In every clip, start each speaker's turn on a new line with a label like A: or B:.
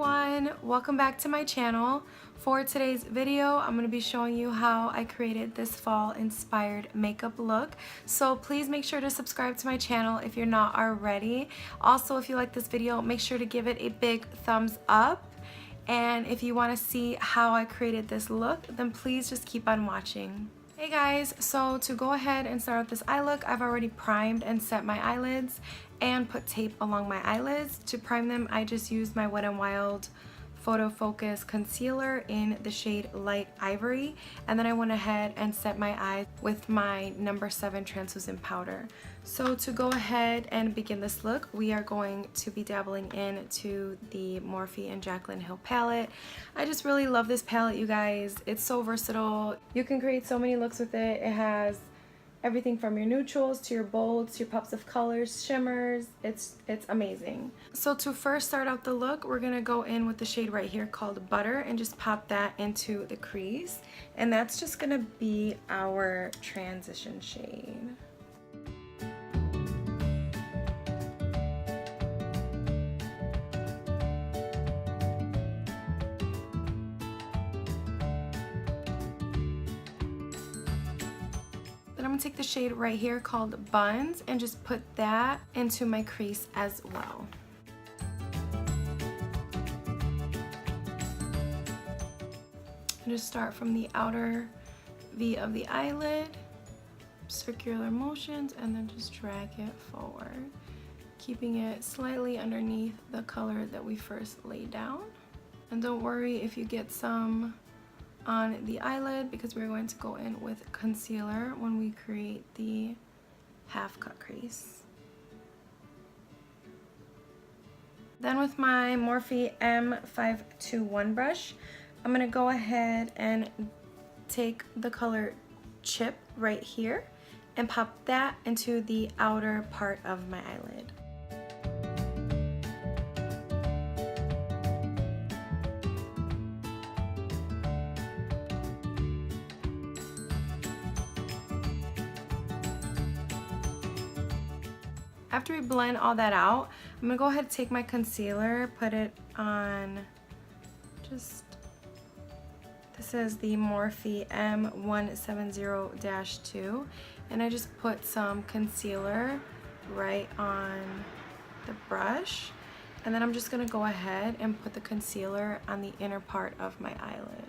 A: everyone, welcome back to my channel. For today's video, I'm going to be showing you how I created this fall inspired makeup look. So please make sure to subscribe to my channel if you're not already. Also, if you like this video, make sure to give it a big thumbs up. And if you want to see how I created this look, then please just keep on watching. Hey guys, so to go ahead and start with this eye look, I've already primed and set my eyelids and put tape along my eyelids. To prime them, I just used my Wet n Wild Photo Focus Concealer in the shade Light Ivory, and then I went ahead and set my eyes with my number 7 translucent powder. So to go ahead and begin this look, we are going to be dabbling into the Morphe and Jaclyn Hill palette. I just really love this palette, you guys. It's so versatile. You can create so many looks with it. It has everything from your neutrals to your bolds to your pops of colors, shimmers. It's amazing. So to first start out the look, we're gonna go in with the shade right here called Butter and just pop that into the crease, and that's just gonna be our transition shade. Then I'm going to take the shade right here called Buns and just put that into my crease as well. And just start from the outer V of the eyelid, circular motions, and then just drag it forward, keeping it slightly underneath the color that we first laid down. And don't worry if you get some on the eyelid, because we're going to go in with concealer when we create the half cut crease. Then with my Morphe M521 brush, I'm going to go ahead and take the color Chip right here and pop that into the outer part of my eyelid. After we blend all that out, I'm going to go ahead and take my concealer, put it on this is the Morphe M170-2, and I just put some concealer right on the brush, and then I'm just going to go ahead and put the concealer on the inner part of my eyelid.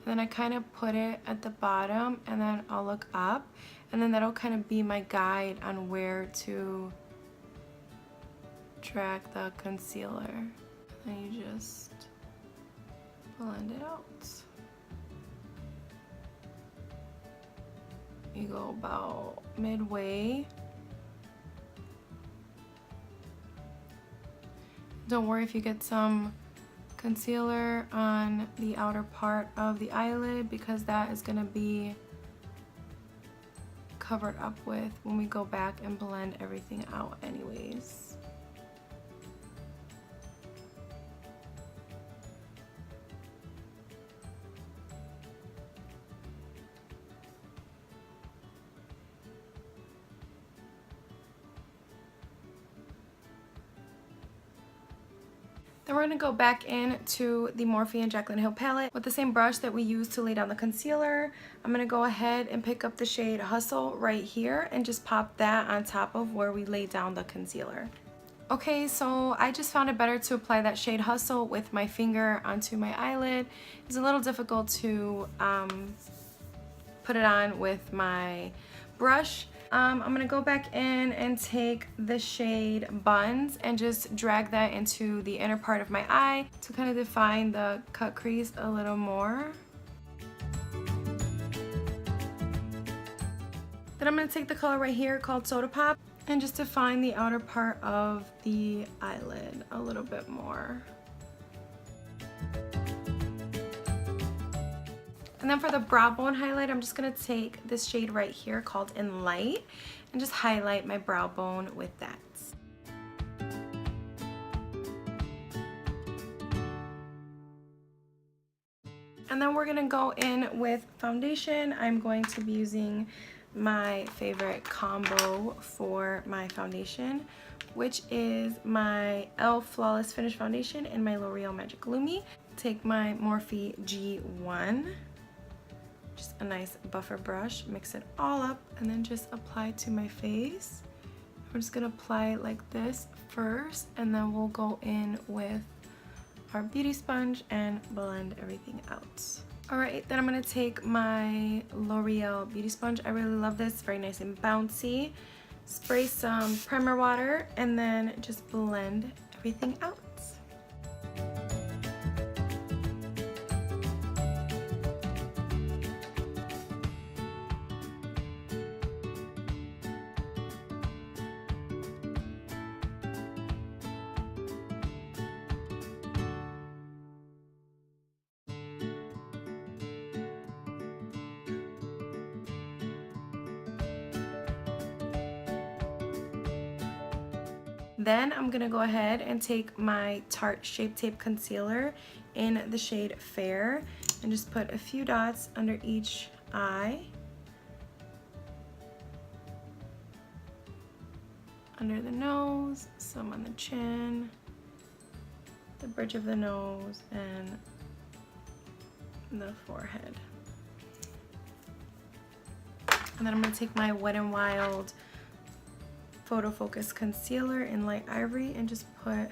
A: Then I kind of put it at the bottom, and then I'll look up, and then that'll kind of be my guide on where to drag the concealer. And then you just blend it out. You go about midway. Don't worry if you get some concealer on the outer part of the eyelid, because that is going to be covered up with when we go back and blend everything out anyways. Then we're going to go back into the Morphe and Jaclyn Hill palette with the same brush that we used to lay down the concealer. I'm going to go ahead and pick up the shade Hustle right here and just pop that on top of where we laid down the concealer. Okay, so I just found it better to apply that shade Hustle with my finger onto my eyelid. It's a little difficult to put it on with my brush. I'm going to go back in and take the shade Buns and just drag that into the inner part of my eye to kind of define the cut crease a little more. Then I'm going to take the color right here called Soda Pop and just define the outer part of the eyelid a little bit more. And then for the brow bone highlight, I'm just going to take this shade right here called In Light and just highlight my brow bone with that. And then we're going to go in with foundation. I'm going to be using my favorite combo for my foundation, which is my E.L.F Flawless Finish Foundation and my L'Oreal Magic Lumi. Take my Morphe G1, just a nice buffer brush, mix it all up, and then just apply to my face. We're just gonna apply it like this first, and then we'll go in with our beauty sponge and blend everything out. Alright, then I'm gonna take my L'Oreal beauty sponge. I really love this, very nice and bouncy. Spray some primer water and then just blend everything out. Then I'm gonna go ahead and take my Tarte Shape Tape Concealer in the shade Fair and just put a few dots under each eye, under the nose, some on the chin, the bridge of the nose, and the forehead. And then I'm gonna take my Wet n Wild Photo Focus Concealer in Light Ivory and just put a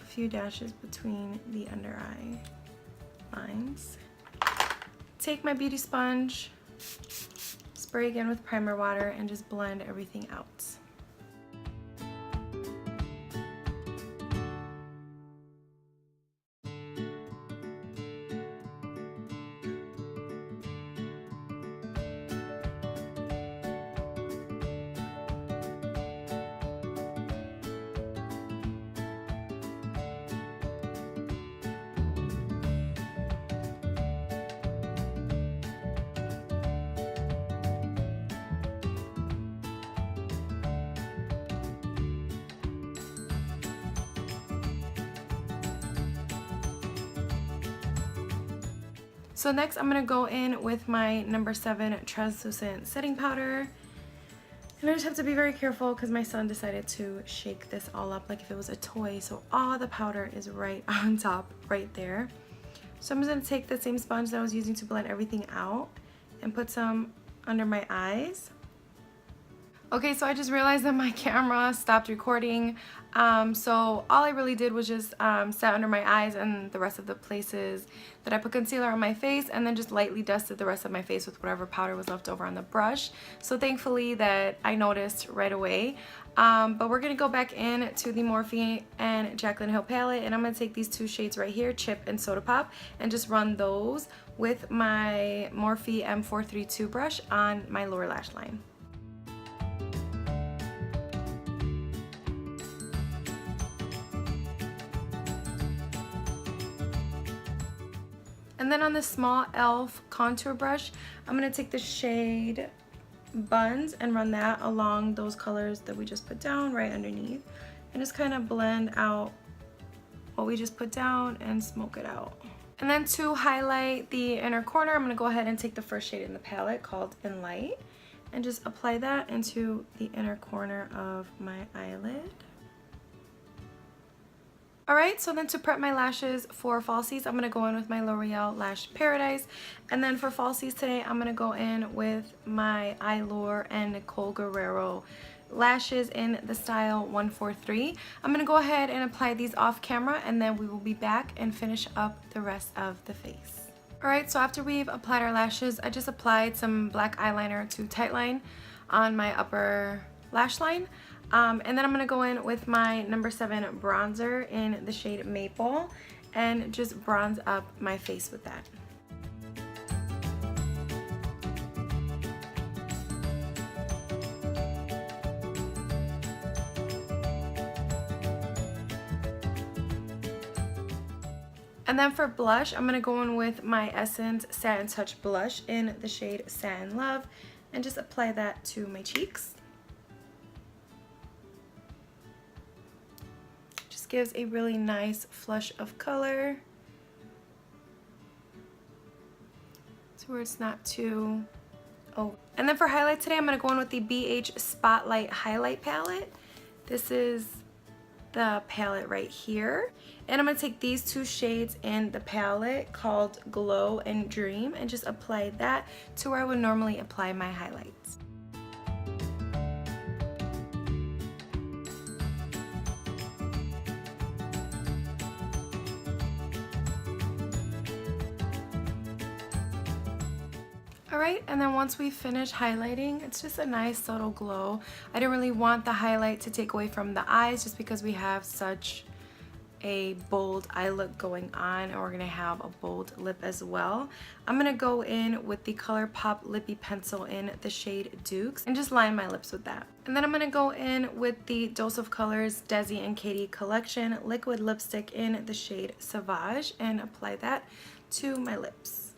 A: few dashes between the under eye lines. Take my beauty sponge, spray again with primer water, and just blend everything out. So next I'm gonna go in with my number 7 translucent setting powder. And I just have to be very careful because my son decided to shake this all up like if it was a toy. So all the powder is right on top, right there. So I'm just gonna take the same sponge that I was using to blend everything out and put some under my eyes. Okay, so I just realized that my camera stopped recording. So all I really did was just set under my eyes and the rest of the places that I put concealer on my face, and then just lightly dusted the rest of my face with whatever powder was left over on the brush. So thankfully that I noticed right away. But we're gonna go back in to the Morphe and Jaclyn Hill palette, and I'm gonna take these two shades right here, Chip and Soda Pop, and just run those with my Morphe M432 brush on my lower lash line. And then on the small E.L.F contour brush, I'm going to take the shade Buns and run that along those colors that we just put down right underneath. And just kind of blend out what we just put down and smoke it out. And then to highlight the inner corner, I'm going to go ahead and take the first shade in the palette called In Light and just apply that into the inner corner of my eyelid. Alright, so then to prep my lashes for falsies, I'm going to go in with my L'Oreal Lash Paradise. And then for falsies today, I'm going to go in with my EYELURExNICOLEGUERRIERO lashes in the style 143. I'm going to go ahead and apply these off camera, and then we will be back and finish up the rest of the face. Alright, so after we've applied our lashes, I just applied some black eyeliner to tightline on my upper lash line. And then I'm going to go in with my number 7 bronzer in the shade Maple and just bronze up my face with that. And then for blush, I'm going to go in with my Essence Satin Touch blush in the shade Satin Love and just apply that to my cheeks. Gives a really nice flush of color to where it's not too Oh, and then for highlight today, I'm going to go in with the BH Spotlight Highlight Palette. This is the palette right here. And I'm going to take these two shades in the palette called Glow and Dream and just apply that to where I would normally apply my highlights. Alright, and then once we finish highlighting, it's just a nice subtle glow. I didn't really want the highlight to take away from the eyes just because we have such a bold eye look going on, and we're going to have a bold lip as well. I'm going to go in with the ColourPop Lippie Pencil in the shade Dukes and just line my lips with that. And then I'm going to go in with the Dose of Colors DESIxKATY Collection Liquid Lipstick in the shade Sauvage and apply that to my lips.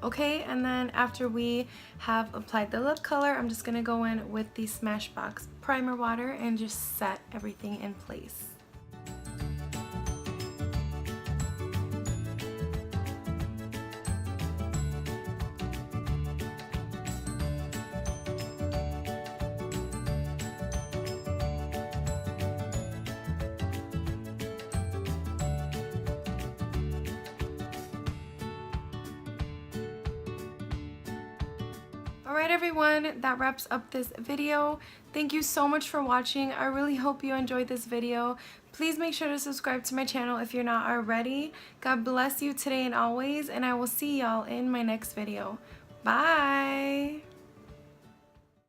A: Okay, and then after we have applied the lip color, I'm just going to go in with the Smashbox primer water and just set everything in place. Alright everyone, that wraps up this video. Thank you so much for watching. I really hope you enjoyed this video. Please make sure to subscribe to my channel if you're not already. God bless you today and always, and I will see y'all in my next video. Bye!